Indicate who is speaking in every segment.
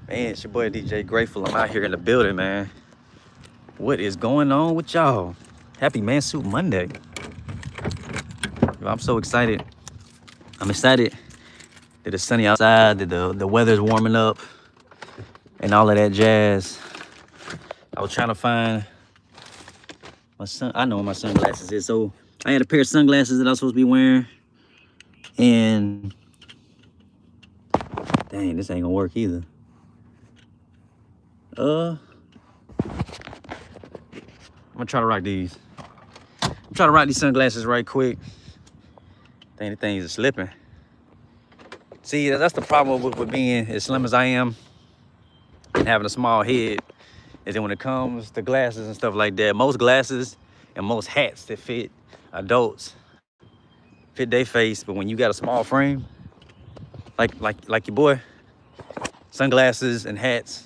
Speaker 1: Man, it's your boy DJ Grateful. I'm out here in the building, man. What is going on with y'all? Happy Mansuit Monday. Yo, I'm so excited. I'm excited that it's sunny outside, that the weather's warming up, and all of that jazz. I was trying to find I know where my sunglasses is. So I had a pair of sunglasses that I was supposed to be wearing. And dang, this ain't gonna work either. I'm gonna try to rock these. I'm trying to rock these sunglasses right quick. Dang, the things are slipping. See, that's the problem with being as slim as I am and having a small head, is that when it comes to glasses and stuff like that, most glasses and most hats that fit adults fit their face, but when you got a small frame, like your boy, sunglasses and hats,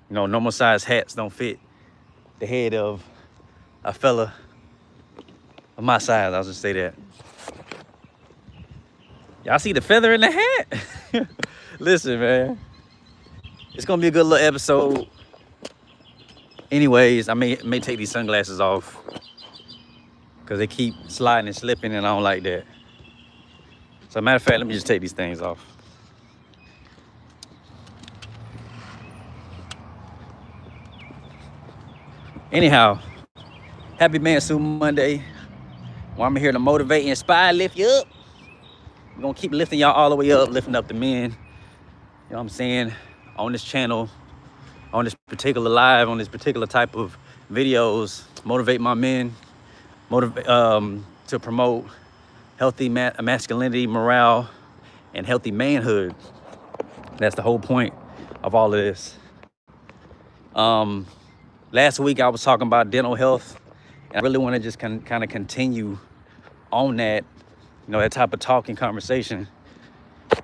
Speaker 1: normal size hats don't fit the head of a fella of my size. I'll just say that. Y'all see the feather in the hat? Listen, man, it's gonna be a good little episode. Anyways, I may take these sunglasses off because they keep sliding and slipping, and I don't like that. So, matter of fact, let me just take these things off. Anyhow, happy Mansuit Monday. Well, I'm here to motivate, inspire, lift you up. We're gonna keep lifting y'all all the way up, lifting up the men. You know what I'm saying? On this channel, on this particular live, on this particular type of videos, motivate my men, to promote healthy masculinity, morale, and healthy manhood. That's the whole point of all of this. Last week I was talking about dental health, and I really want to just kind of continue on that, that type of talk and conversation,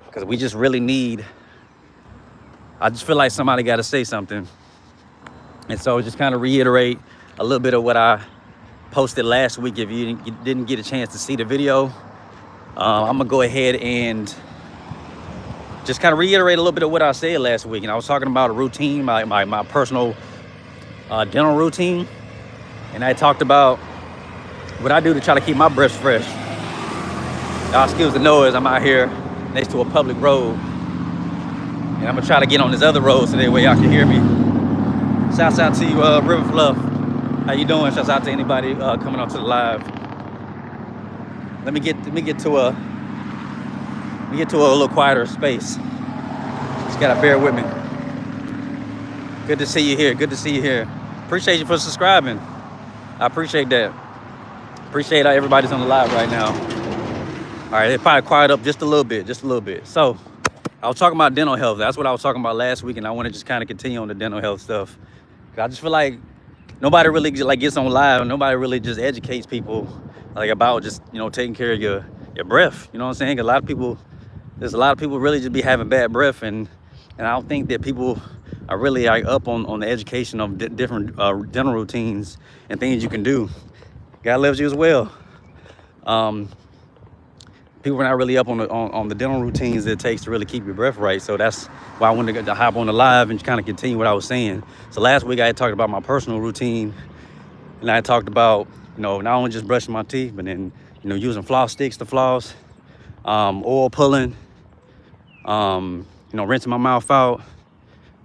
Speaker 1: because we just really need, I just feel like somebody got to say something. And so just kind of reiterate a little bit of what I posted last week. If you didn't get a chance to see the video, I'm gonna go ahead and just kind of reiterate a little bit of what I said last week. And I was talking about a routine, my personal dental routine. And I talked about what I do to try to keep my breath fresh. Y'all excuse the noise, I'm out here next to a public road. And I'm gonna try to get on this other road so that way y'all can hear me. Shouts out to you, River Fluff. How you doing? Shouts out to anybody coming on to the live. Let me get to a little quieter space. Just gotta bear with me. Good to see you here. Good to see you here. Appreciate you for subscribing. I appreciate that. Appreciate everybody's on the live right now. All right, they probably quiet up just a little bit. So I was talking about dental health. That's what I was talking about last week, and I want to just kind of continue on the dental health stuff. I just feel like nobody really gets on live. Nobody really just educates people about just taking care of your breath. You know what I'm saying? 'Cause there's a lot of people really just be having bad breath, and I don't think that people are really up on the education of different dental routines and things you can do. God loves you as well. People are not really up on the dental routines that it takes to really keep your breath right. So that's why I wanted to hop on the live and kind of continue what I was saying. So last week I had talked about my personal routine, and I talked about, not only just brushing my teeth, but then, using floss sticks to floss, oil pulling, rinsing my mouth out.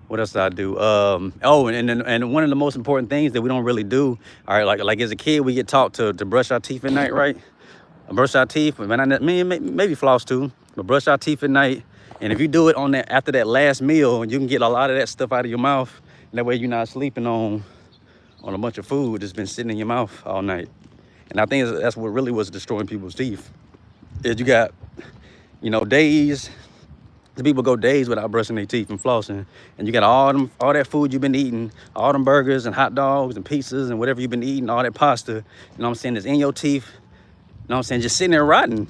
Speaker 1: What else did I do? And one of the most important things that we don't really do, all right, like as a kid, we get taught to brush our teeth at night, right? Brush our teeth, maybe floss too, but brush our teeth at night. And if you do it after that last meal, you can get a lot of that stuff out of your mouth. And that way you're not sleeping on a bunch of food that's been sitting in your mouth all night. And I think that's what really was destroying people's teeth. Is you got, days, the people go days without brushing their teeth and flossing. And you got all that food you've been eating, all them burgers and hot dogs and pizzas and whatever you've been eating, all that pasta, that's in your teeth. Just sitting there rotting,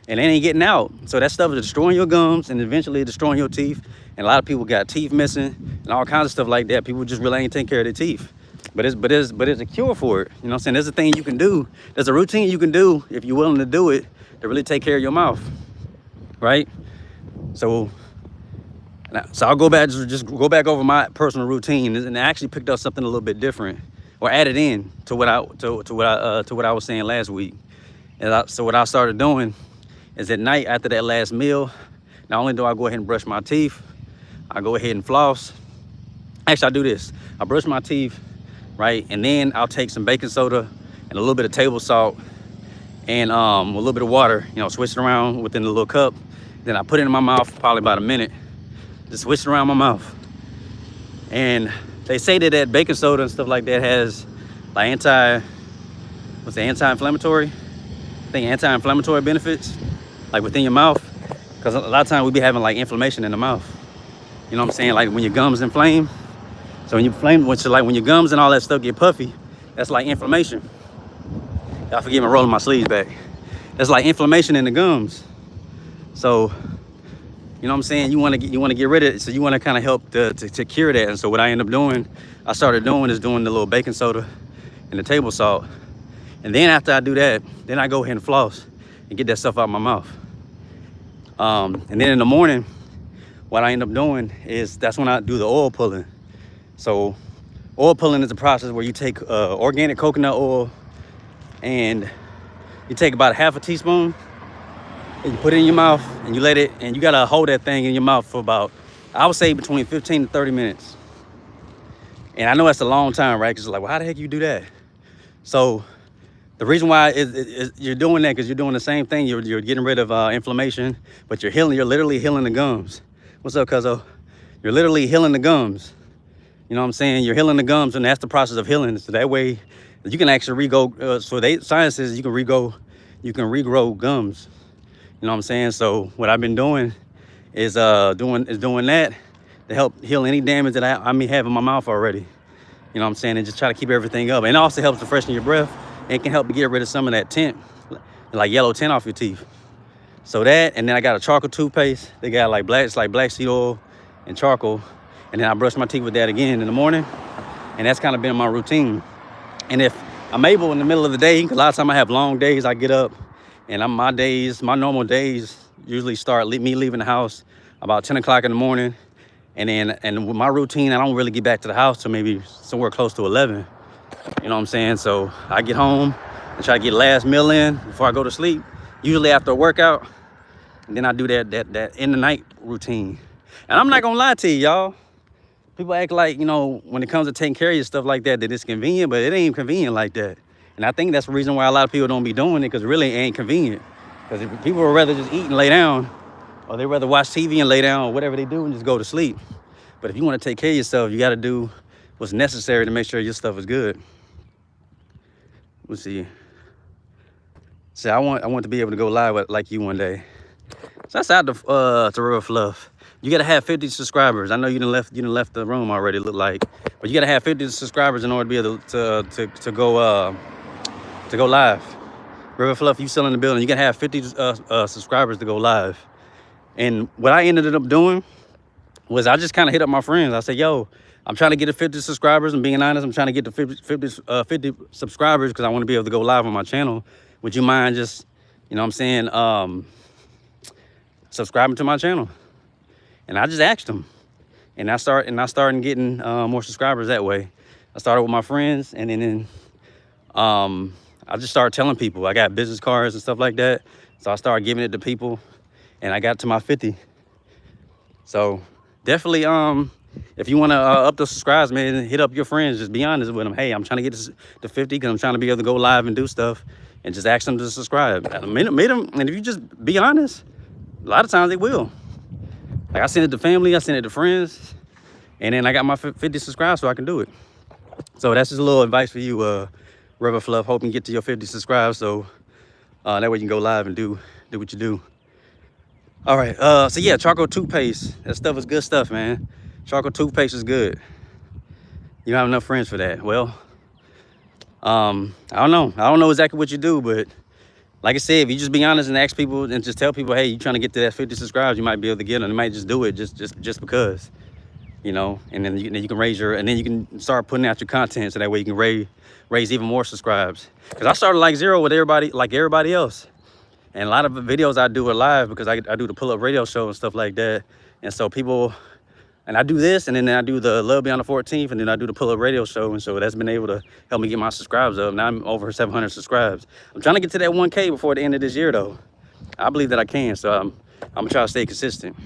Speaker 1: and it ain't getting out. So that stuff is destroying your gums and eventually destroying your teeth. And a lot of people got teeth missing and all kinds of stuff like that. People just really ain't taking care of their teeth. But it's a cure for it. There's a thing you can do. There's a routine you can do if you're willing to do it to really take care of your mouth, right? So So I'll go back, just go back over my personal routine, and I actually picked up something a little bit different, or added in to what I was saying last week. So what I started doing is at night after that last meal, not only do I go ahead and brush my teeth, I go ahead and floss. Actually, I do this. I brush my teeth, right, and then I'll take some baking soda and a little bit of table salt and a little bit of water, you know, switch it around within the little cup. Then I put it in my mouth for probably about a minute. Just switch it around my mouth. And they say that baking soda and stuff like that has like anti-inflammatory? I think anti-inflammatory benefits, like within your mouth. Because a lot of times we be having like inflammation in the mouth. You know what I'm saying? Like when your gums inflame. So when you inflame, when your gums and all that stuff get puffy, that's like inflammation. Y'all forgive me rolling my sleeves back. That's like inflammation in the gums. So, you know what I'm saying? You want to get rid of it. So you want to kind of help to cure that. And so what I end up doing, I started doing is doing the little baking soda and the table salt. And then after I do that, then I go ahead and floss and get that stuff out of my mouth. And then in the morning, what I end up doing is that's when I do the oil pulling. So oil pulling is a process where you take organic coconut oil and you take about half a teaspoon and you put it in your mouth and you let it, and you gotta hold that thing in your mouth for about, I would say between 15 to 30 minutes. And I know that's a long time, right? Because it's like, well, how the heck you do that? So the reason why you're doing that, because you're doing the same thing. You're getting rid of inflammation, but you're literally healing the gums. What's up, cuzzo? You're literally healing the gums. You know what I'm saying? You're healing the gums, and that's the process of healing. So that way you can actually science says you can regrow gums. You know what I'm saying? So what I've been doing is doing that to help heal any damage that I may have in my mouth already. You know what I'm saying? And just try to keep everything up. And it also helps to freshen your breath and can help to get rid of some of that tint, like yellow tint off your teeth. So that, and then I got a charcoal toothpaste. They got like black seed oil and charcoal. And then I brush my teeth with that again in the morning. And that's kind of been my routine. And if I'm able in the middle of the day, because a lot of times I have long days, I get up and my normal days usually start me leaving the house about 10 o'clock in the morning. And with my routine, I don't really get back to the house till maybe somewhere close to 11. You know what I'm saying? So I get home and try to get last meal in before I go to sleep, usually after a workout. And then I do that in the night routine. And I'm not gonna lie to you, y'all. People act like, you know, when it comes to taking care of your stuff like that it's convenient, but it ain't convenient like that. And I think that's the reason why a lot of people don't be doing it, because it really ain't convenient. Because people would rather just eat and lay down, or they rather watch TV and lay down, or whatever they do and just go to sleep. But if you want to take care of yourself, you got to do what's necessary to make sure your stuff is good. Let's see. See, I want to be able to go live like you one day. So that's out to Real Fluff. You gotta have 50 subscribers. I know you done left the room already, look like, but you gotta have 50 subscribers in order to be able to go live. River Fluff, you still in the building. You gotta have 50 subscribers to go live. And what I ended up doing was I just kind of hit up my friends. I said, yo, I'm trying to get to 50 subscribers. I'm being honest. I'm trying to get to 50 subscribers because I want to be able to go live on my channel. Would you mind just, you know what I'm saying, subscribing to my channel? And I just asked them. And I started getting more subscribers that way. I started with my friends, and then I just started telling people. I got business cards and stuff like that. So I started giving it to people, and I got to my 50. So definitely, if you want to up the subscribes, man, hit up your friends. Just be honest with them. Hey, I'm trying to get to 50 because I'm trying to be able to go live and do stuff, and just ask them to subscribe. Meet them, and if you just be honest, a lot of times they will. Like I send it to family, I send it to friends, and then I got my 50 subscribers so I can do it. So that's just a little advice for you, River Fluff. Hoping you get to your 50 subscribers so that way you can go live and do what you do. All right, so yeah, charcoal toothpaste. That stuff is good stuff, man. Charcoal toothpaste is good. You don't have enough friends for that. Well, I don't know exactly what you do, but like I said, if you just be honest and ask people and just tell people, hey, you trying to get to that 50 subscribers, you might be able to get them. You might just do it just because, you know, and then you can then you can start putting out your content so that way you can raise even more subscribers. Because I started like zero with everybody else. And a lot of the videos I do are live because I do the pull-up radio show and stuff like that. And so people And I do this, and then I do the Love Beyond the 14th, and then I do the pull-up radio show. And so that's been able to help me get my subscribers up. Now I'm over 700 subscribers. I'm trying to get to that 1K before the end of this year, though. I believe that I can, so I'm gonna try to stay consistent.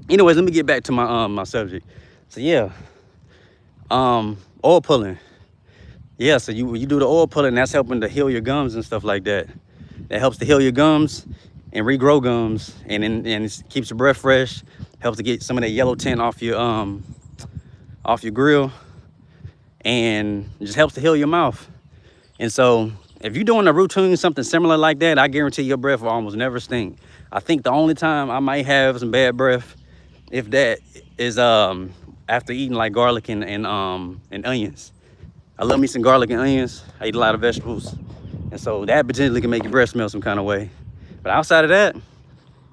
Speaker 1: Anyways, let me get back to my my subject. So yeah, oil pulling. Yeah, so you do the oil pulling, that's helping to heal your gums and stuff like that. That helps to heal your gums and regrow gums, and it keeps your breath fresh. Helps to get some of that yellow tint off your grill, and it just helps to heal your mouth. And so if you're doing a routine, something similar like that, I guarantee your breath will almost never stink. I think the only time I might have some bad breath, if that, is after eating like garlic and onions. I love me some garlic and onions. I eat a lot of vegetables, and so that potentially can make your breath smell some kind of way. But outside of that,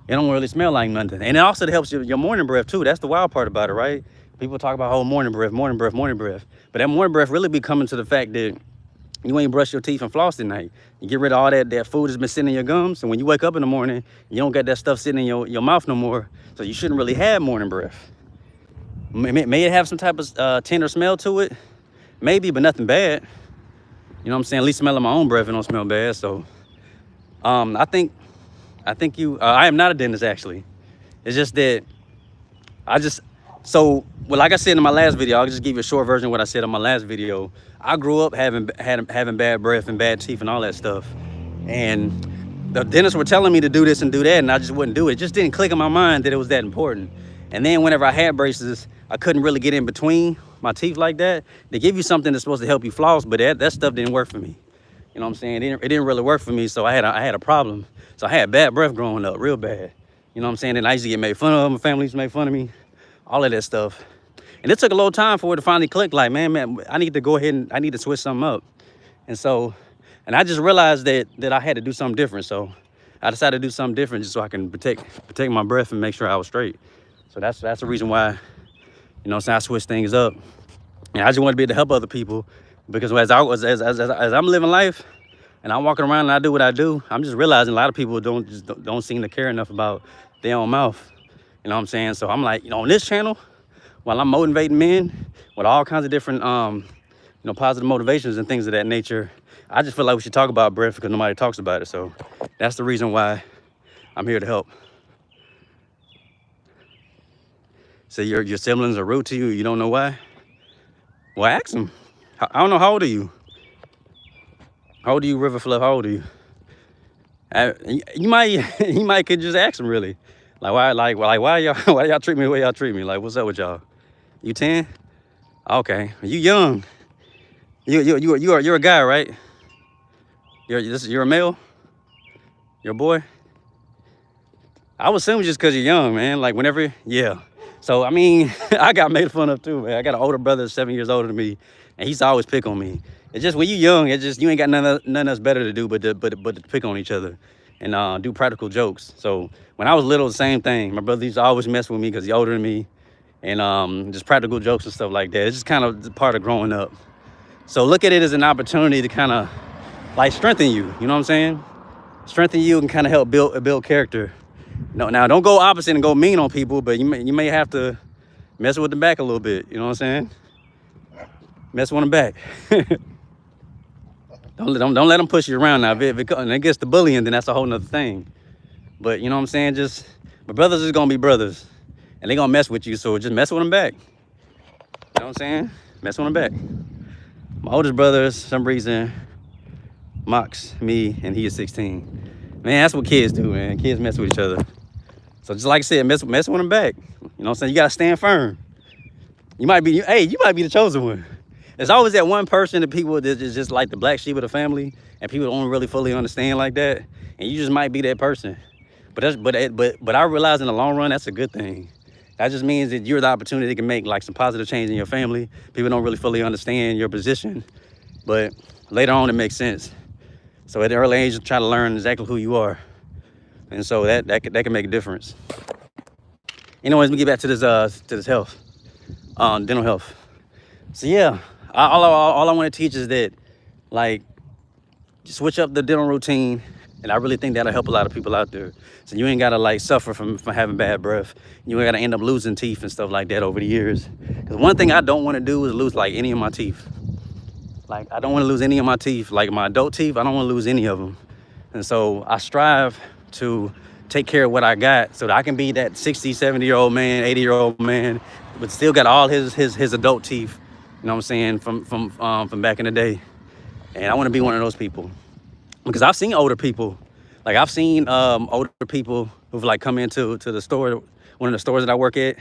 Speaker 1: it don't really smell like nothing. And it also helps your morning breath too. That's the wild part about it, right? People talk about, oh, morning breath, morning breath, morning breath. But that morning breath really be coming to the fact that you ain't brush your teeth and floss at night. You get rid of all that food that's been sitting in your gums. And when you wake up in the morning, you don't got that stuff sitting in your mouth no more. So you shouldn't really have morning breath. May it have some type of tint or smell to it? Maybe, but nothing bad. You know what I'm saying? At least smelling my own breath, it don't smell bad. So I think I am not a dentist, actually. It's just that well, like I said in my last video, I'll just give you a short version of what I said in my last video. I grew up having bad breath and bad teeth and all that stuff. And the dentists were telling me to do this and do that, and I just wouldn't do it. It just didn't click in my mind that it was that important. And then whenever I had braces, I couldn't really get in between my teeth like that. They give you something that's supposed to help you floss, but that stuff didn't work for me. You know what I'm saying? It didn't really work for me, so I had a problem. So I had bad breath growing up, real bad. You know what I'm saying? And I used to get made fun of. My family used to make fun of me, all of that stuff. And it took a little time for it to finally click. Like, man, I need to go ahead and I need to switch something up. And I just realized that I had to do something different. So I decided to do something different just so I can protect my breath and make sure I was straight. So that's the reason why, you know what I'm saying, I switched things up. And I just wanted to be able to help other people, because as I'm living life and I'm walking around and I do what I do, I'm just realizing a lot of people don't seem to care enough about their own mouth. You know what I'm saying? So I'm like, on this channel, while I'm motivating men with all kinds of different, positive motivations and things of that nature, I just feel like we should talk about breath because nobody talks about it. So that's the reason why I'm here to help. So your siblings are rude to you. You don't know why? Well, ask them. I don't know, how old are you? How old are you, River Fluff? How old are you? You might could just ask them, really. Like why y'all treat me the way y'all treat me? Like, what's up with y'all? You 10? Okay, you young. You're a guy, right? You're a male? You're a boy? I would assume just because you're young, man. Like yeah. So I mean, I got made fun of too, man. I got an older brother that's 7 years older than me, and he's always pick on me. It's just when you young, you ain't got nothing else better to do but to pick on each other and do practical jokes. So when I was little, the same thing. My brother used to always mess with me because he's older than me, and just practical jokes and stuff like that. It's just kind of part of growing up. So look at it as an opportunity to kind of like strengthen you. You know what I'm saying? Strengthen you and kind of help build character. No, now don't go opposite and go mean on people, but you may have to mess with them back a little bit. You know what I'm saying? Mess with them back. Don't let them push you around now. If it gets to bullying, then that's a whole nother thing. But you know what I'm saying? Just, my brothers is gonna be brothers, and they gonna mess with you. So just mess with them back. You know what I'm saying? Mess with them back. My oldest brother, for some reason, mocks me, and he is 16. Man, that's what kids do, man. Kids mess with each other. So just like I said, mess with them back. You know what I'm saying? You gotta stand firm. You might be the chosen one. There's always that one person, that people that is just like the black sheep of the family, and people don't really fully understand like that. And you just might be that person. But I realize in the long run, that's a good thing. That just means that you're the opportunity to make like some positive change in your family. People don't really fully understand your position, but later on it makes sense. So at an early age, try to learn exactly who you are. And so that can make a difference. Anyways, let me get back to this health, dental health. So yeah, all I want to teach is that, like, switch up the dental routine. And I really think that'll help a lot of people out there. So you ain't gotta like suffer from having bad breath. You ain't gotta end up losing teeth and stuff like that over the years. Because one thing I don't want to do is lose like any of my teeth. Like I don't want to lose any of my teeth. Like my adult teeth, I don't want to lose any of them. And so I strive to take care of what I got so that I can be that 60, 70-year-old man, 80-year-old man, but still got all his adult teeth, you know what I'm saying, from back in the day. And I want to be one of those people. Because I've seen older people. Like I've seen older people who've like come into the store, one of the stores that I work at.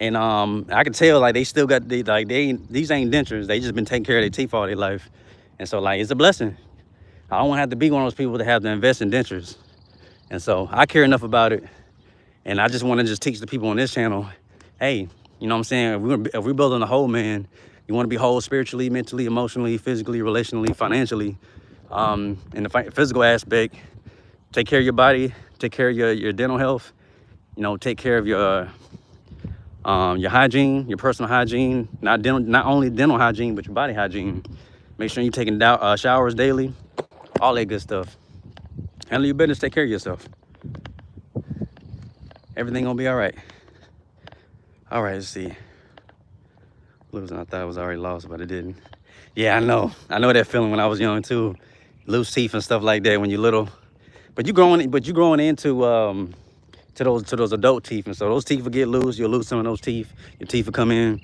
Speaker 1: And I can tell like they still got these ain't dentures. They just been taking care of their teeth all their life. And so like it's a blessing. I don't want to have to be one of those people that have to invest in dentures. And so I care enough about it. And I just want to just teach the people on this channel, hey, you know what I'm saying? If we're building a whole man, you want to be whole spiritually, mentally, emotionally, physically, relationally, financially, in the physical aspect. Take care of your body, take care of your dental health, you know, take care of your hygiene, your personal hygiene, not only dental hygiene, but your body hygiene. Make sure you're taking showers daily, all that good stuff. Handle your business, take care of yourself. Everything gonna be all right. All right, let's see. Losing, I thought I was already lost, but it didn't. Yeah, I know that feeling when I was young too. Lose teeth and stuff like that when you're little. But you're growing into to those adult teeth, and so those teeth will get loose. You'll lose some of those teeth. Your teeth will come in,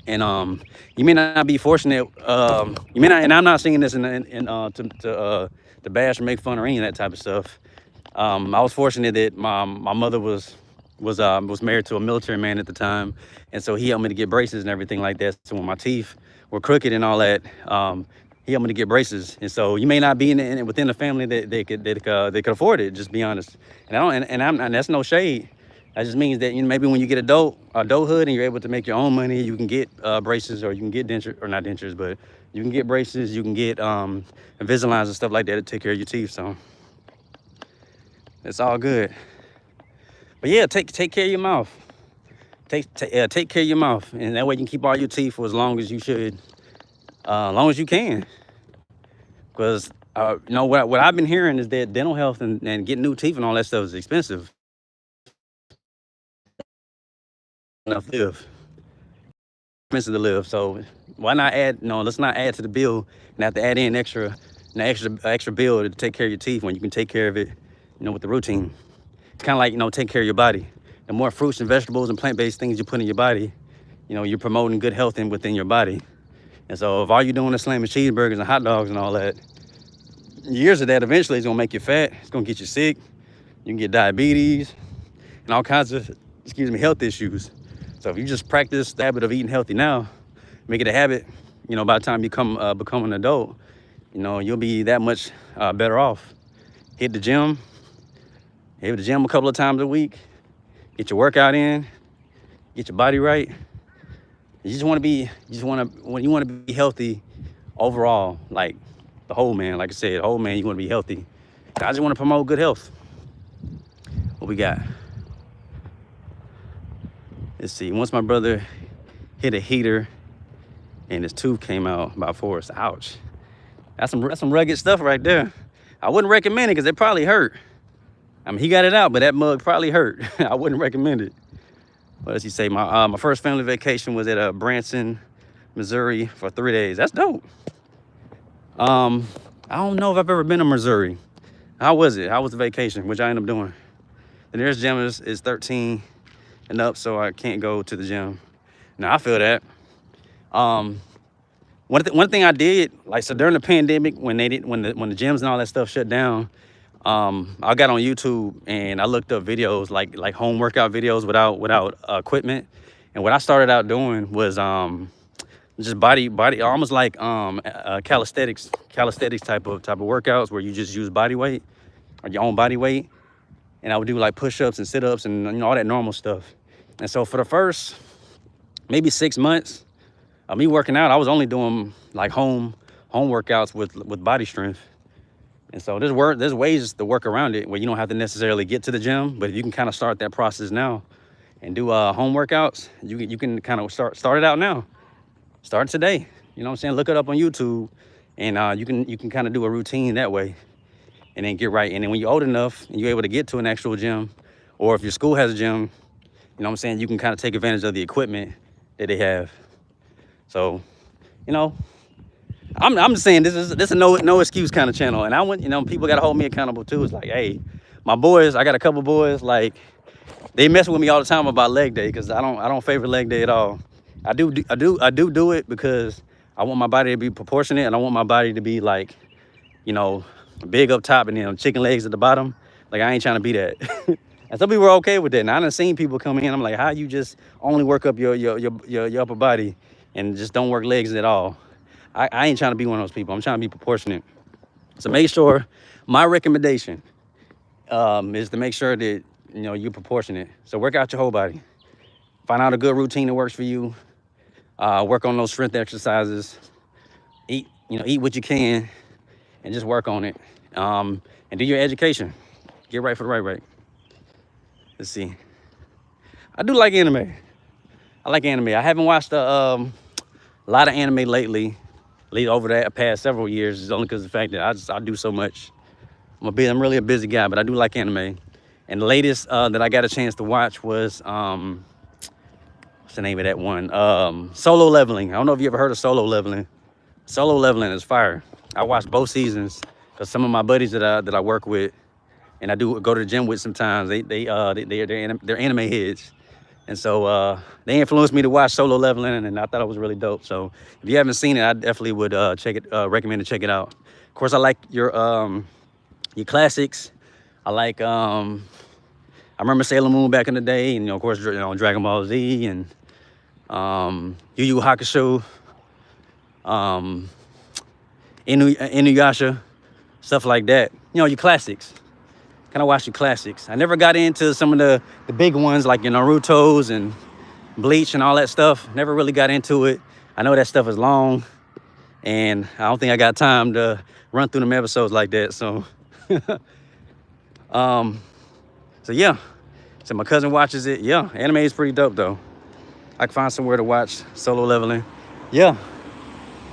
Speaker 1: and you may not be fortunate. You may not, and I'm not saying this to bash or make fun or any of that type of stuff. I was fortunate that my mother was married to a military man at the time, and so he helped me to get braces and everything like that. So when my teeth were crooked and all that, he helped me to get braces. And so you may not be within the family that they could afford it. Just be honest. And that's no shade. That just means that, you know, maybe when you get adulthood and you're able to make your own money, you can get braces, or you can get dentures, or not dentures, but you can get braces, you can get Invisaligns and stuff like that to take care of your teeth. So it's all good. But yeah, take care of your mouth. Take care of your mouth, and that way you can keep all your teeth for as long as you should, as long as you can. Because you know what I've been hearing is that dental health and getting new teeth and all that stuff is expensive. Enough to live. Expensive to live. So why not add? No, let's not add to the bill and have to add in extra bill to take care of your teeth when you can take care of it, you know, with the routine. It's kind of like, you know, take care of your body. The more fruits and vegetables and plant-based things you put in your body, you know, you're promoting good health within your body. And so if all you're doing is slamming cheeseburgers and hot dogs and all that, years of that eventually is gonna make you fat. It's gonna get you sick. You can get diabetes and all kinds of, health issues. So if you just practice the habit of eating healthy now, make it a habit, you know, by the time you become an adult, you know, you'll be that much better off. Hit the gym a couple of times a week. Get your workout in. Get your body right. You want to be healthy overall, like the whole man. Like I said, whole man, you want to be healthy. I just want to promote good health. What we got? Let's see. Once my brother hit a heater and his tooth came out by force. Ouch. That's some rugged stuff right there. I wouldn't recommend it because it probably hurt. I mean, he got it out, but that mug probably hurt. I wouldn't recommend it. What does he say? My first family vacation was at Branson, Missouri for 3 days. That's dope. I don't know if I've ever been to Missouri. How was it? How was the vacation? Which I ended up doing. The nearest gym is 13 and up, so I can't go to the gym. Now I feel that. One thing I did, like, so during the pandemic, when the gyms and all that stuff shut down, I got on YouTube and I looked up videos like home workout videos without equipment. And what I started out doing was just body almost like calisthenics type of workouts where you just use body weight or your own body weight. And I would do like push-ups and sit-ups and, you know, all that normal stuff. And so for the first maybe 6 months of me working out, I was only doing like home workouts with body strength. And so there's ways to work around it where you don't have to necessarily get to the gym, but if you can kind of start that process now and do home workouts, you can kind of start it out now. Start today. You know what I'm saying? Look it up on YouTube, and you can kind of do a routine that way. and then get right. And then when you're old enough and you're able to get to an actual gym, or if your school has a gym, you know what I'm saying, you can kind of take advantage of the equipment that they have. So, you know, I'm just saying this is a no excuse kind of channel. And I want, you know, people got to hold me accountable too. It's like, hey, my boys, I got a couple boys, like, they mess with me all the time about leg day, because I don't favor leg day at all. I do it because I want my body to be proportionate, and I want my body to be like, you know, big up top and then chicken legs at the bottom. Like, I ain't trying to be that. And some people are okay with that. And I done seen people come in, I'm like, how you just only work up your upper body and just don't work legs at all? I ain't trying to be one of those people. I'm trying to be proportionate. So make sure, my recommendation is to make sure that, you know, you're proportionate. So work out your whole body. Find out a good routine that works for you. Work on those strength exercises. Eat what you can, and just work on it. And do your education. Get right for the right rate. Let's see. I do like anime. I like anime. I haven't watched a lot of anime lately over the past several years. It's only because of the fact that I do so much. I'm really a busy guy, but I do like anime. And the latest that I got a chance to watch was, what's the name of that one? Solo Leveling. I don't know if you ever heard of Solo Leveling. Solo Leveling is fire. I watched both seasons because some of my buddies that I work with, and I do go to the gym with sometimes, they're anime heads. And so they influenced me to watch Solo Leveling, and I thought it was really dope. So if you haven't seen it, I definitely would recommend to check it out. Of course, I like your classics. I like I remember Sailor Moon back in the day, and, you know, of course, you know, Dragon Ball Z, and Yu Yu Hakusho, Inuyasha, stuff like that. You know, your classics. Kind of watch your classics. I never got into some of the big ones like your Naruto's and Bleach and all that stuff. Never really got into it. I know that stuff is long, and I don't think I got time to run through them episodes like that. So, so yeah. So my cousin watches it. Yeah, anime is pretty dope though. I can find somewhere to watch Solo Leveling. Yeah,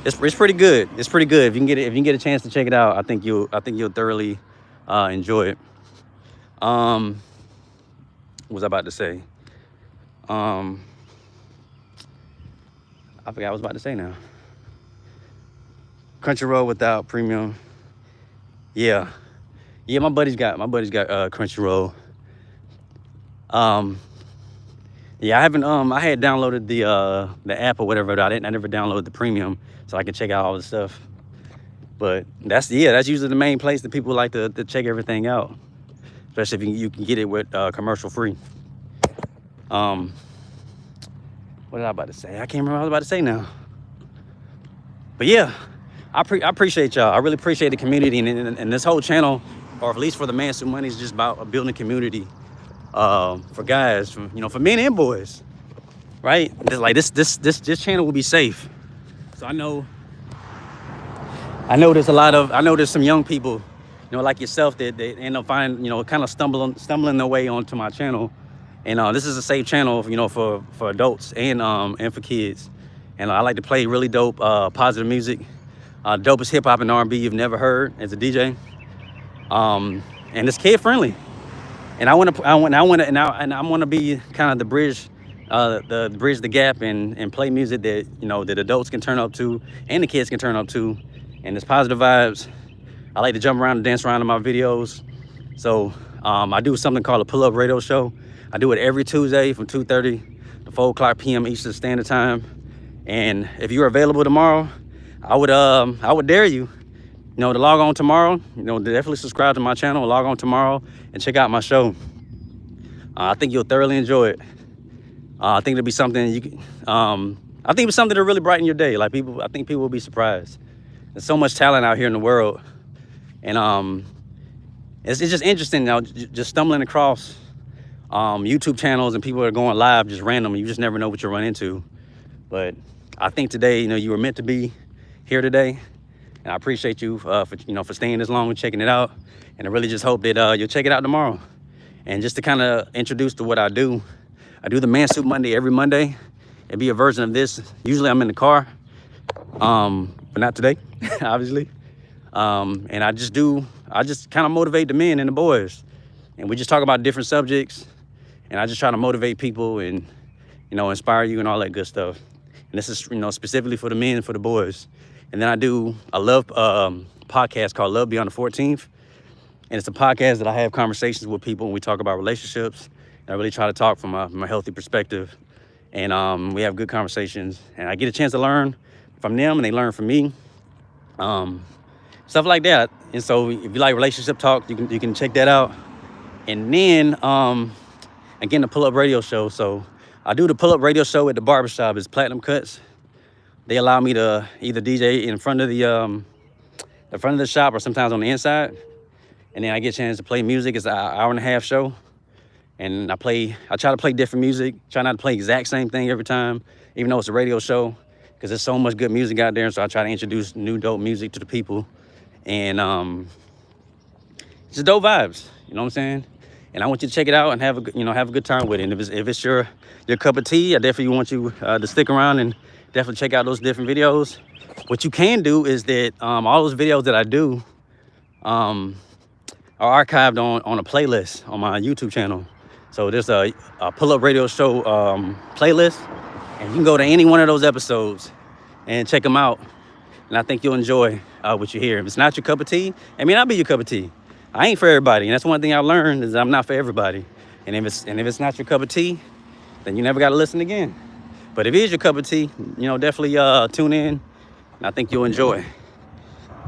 Speaker 1: it's pretty good. It's pretty good. If you can get a chance to check it out, I think you'll thoroughly enjoy it. What was I about to say? I forgot what I was about to say now. Crunchyroll without premium. Yeah, my buddy's got Crunchyroll. Yeah, I haven't I had downloaded the app or whatever, but I never downloaded the premium so I can check out all the stuff. But that's usually the main place that people like to check everything out, especially if you can get it with commercial free. What was I about to say? I can't remember what I was about to say now. But yeah, I appreciate y'all. I really appreciate the community, and this whole channel, or at least for the Mansuit Money, is just about building community for guys, for men and boys, right? Just like this channel will be safe. So I know there's some young people, like yourself, that they end up kind of stumbling their way onto my channel. And this is a safe channel, for adults and for kids. And I like to play really dope, positive music, dopest hip hop and R&B you've never heard as a DJ. And it's kid friendly. And I want to be kind of the bridge the gap and play music that that adults can turn up to and the kids can turn up to. And it's positive vibes. I like to jump around and dance around in my videos. So I do something called a pull-up radio show. I do it every Tuesday from 2:30 to 4 o'clock p.m. Eastern Standard Time. And if you're available tomorrow, I would dare you, to log on tomorrow. Definitely subscribe to my channel. Log on tomorrow and check out my show. I think you'll thoroughly enjoy it. I think it'll be something you can. I think it's something to really brighten your day. I think people will be surprised. There's so much talent out here in the world, and it's just interesting now. Just stumbling across YouTube channels and people are going live just randomly. You just never know what you'll run into. But I think today, you were meant to be here today, and I appreciate you for staying this long and checking it out. And I really just hope that you'll check it out tomorrow. And just to kind of introduce to what I do the Mansuit Monday every Monday. It'd be a version of this. Usually I'm in the car, but not today, obviously. And I I just kind of motivate the men and the boys, and we just talk about different subjects, and I just try to motivate people and, inspire you and all that good stuff. And this is, specifically for the men and for the boys. And then I do a love podcast called Love Beyond the 14th. And it's a podcast that I have conversations with people and we talk about relationships. And I really try to talk from a healthy perspective. And we have good conversations. And I get a chance to learn from them and they learn from me. Stuff like that. And so if you like relationship talk, you can check that out. And then again, the pull-up radio show. So I do the pull-up radio show at the barbershop. It's Platinum Cuts. They allow me to either DJ in front of the shop or sometimes on the inside. And then I get a chance to play music. It's an hour and a half show. And I try to play different music. Try not to play exact same thing every time, even though it's a radio show, because there's so much good music out there. So I try to introduce new dope music to the people. And just dope vibes, you know what I'm saying? And I want you to check it out and have a good time with it. And if it's your cup of tea, I definitely want you to stick around and definitely check out those different videos. What you can do is that all those videos that I do are archived on a playlist on my YouTube channel. So there's a pull-up radio show playlist, and you can go to any one of those episodes and check them out. And I think you'll enjoy what you hear. If it's not your cup of tea, it may not be your cup of tea. I ain't for everybody, and that's one thing I learned is I'm not for everybody. And if it's not your cup of tea, then you never got to listen again. But if it is your cup of tea, definitely tune in, and I think you'll enjoy.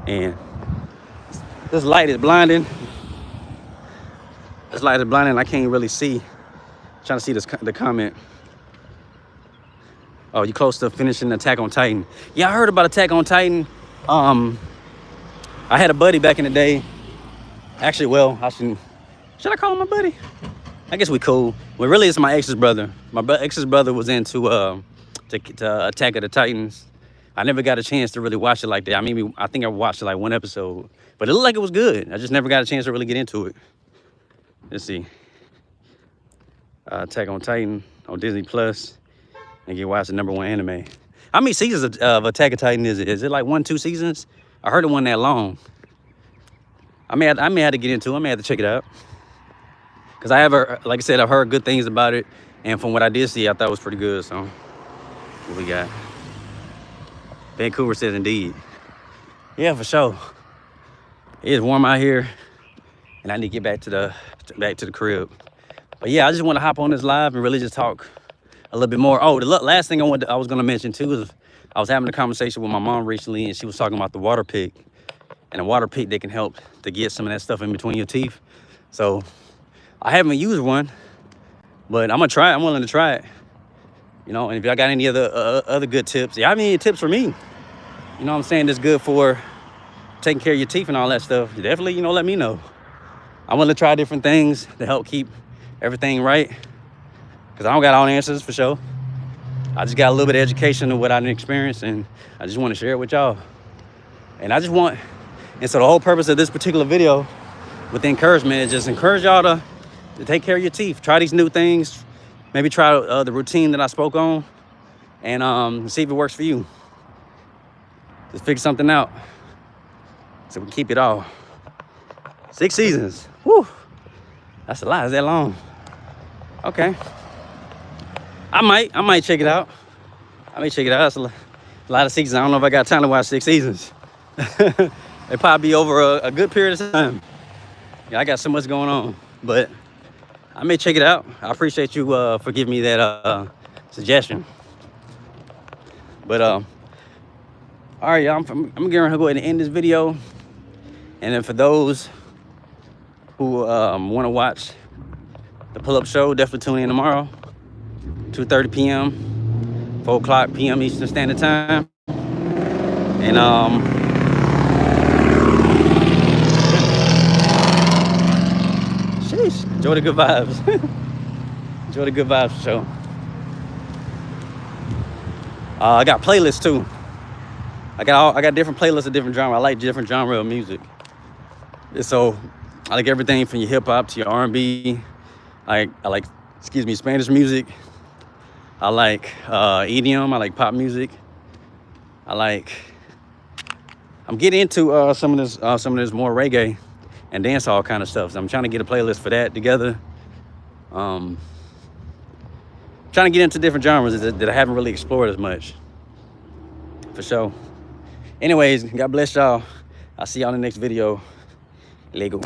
Speaker 1: And this light is blinding. I can't really see. I'm trying to see the comment. Oh, you close to finishing Attack on Titan. Yeah, I heard about Attack on Titan. I had a buddy back in the day. Actually, well, should I call him my buddy? I guess we cool. Well, really, it's my ex's brother. My ex's brother was into Attack of the Titans. I never got a chance to really watch it like that. I think I watched like one episode, but it looked like it was good. I just never got a chance to really get into it. Let's see. Attack on Titan on Disney Plus. And you watch the #1 anime. How many seasons of Attack of Titan is it? Is it like 1-2 seasons? I heard it wasn't that long. I may have to get into it. I may have to check it out. Because like I said, I've heard good things about it. And from what I did see, I thought it was pretty good. So, what we got? Vancouver says indeed. Yeah, for sure. It's warm out here. And I need to get back to the crib. But yeah, I just want to hop on this live and really just talk a little bit more. Oh, the last thing I was going to mention too is I was having a conversation with my mom recently, and she was talking about the water pick. And a water pick that can help to get some of that stuff in between your teeth. So I haven't used one, but I'm gonna try it. I'm willing to try it. And if y'all got any other good tips, y'all have any tips for me? You know what I'm saying? That's good for taking care of your teeth and all that stuff. Definitely, let me know. I want to try different things to help keep everything right. Because I don't got all the answers for sure. I just got a little bit of education of what I didn't experience, and I just want to share it with y'all. And so the whole purpose of this particular video with the encouragement is just encourage y'all to take care of your teeth. Try these new things. Maybe try the routine that I spoke on and see if it works for you. Just figure something out so we can keep it all. 6 seasons. Whew. That's a lot. Is that long? Okay. I might check it out. That's a lot of seasons. I don't know if I got time to watch 6 seasons. They probably be over a good period of time. Yeah, I got so much going on, but I may check it out. I appreciate you for giving me that suggestion. But all right, y'all, I'm gonna go ahead and end this video. And then for those who want to watch the pull-up show, definitely tune in tomorrow, 2:30 p.m., 4 o'clock p.m. Eastern Standard Time. And enjoy the good vibes. Enjoy the good vibes show. I got playlists too. I got different playlists of different genres. I like different genre of music. And so I like everything from your hip hop to your R&B. I like Spanish music. I like EDM. I like pop music. I'm getting into some of this more reggae. and dance hall kind of stuff. So I'm trying to get a playlist for that together. Trying to get into different genres that I haven't really explored as much, for sure. Anyways, God bless y'all. I'll see y'all in the next video. Lego.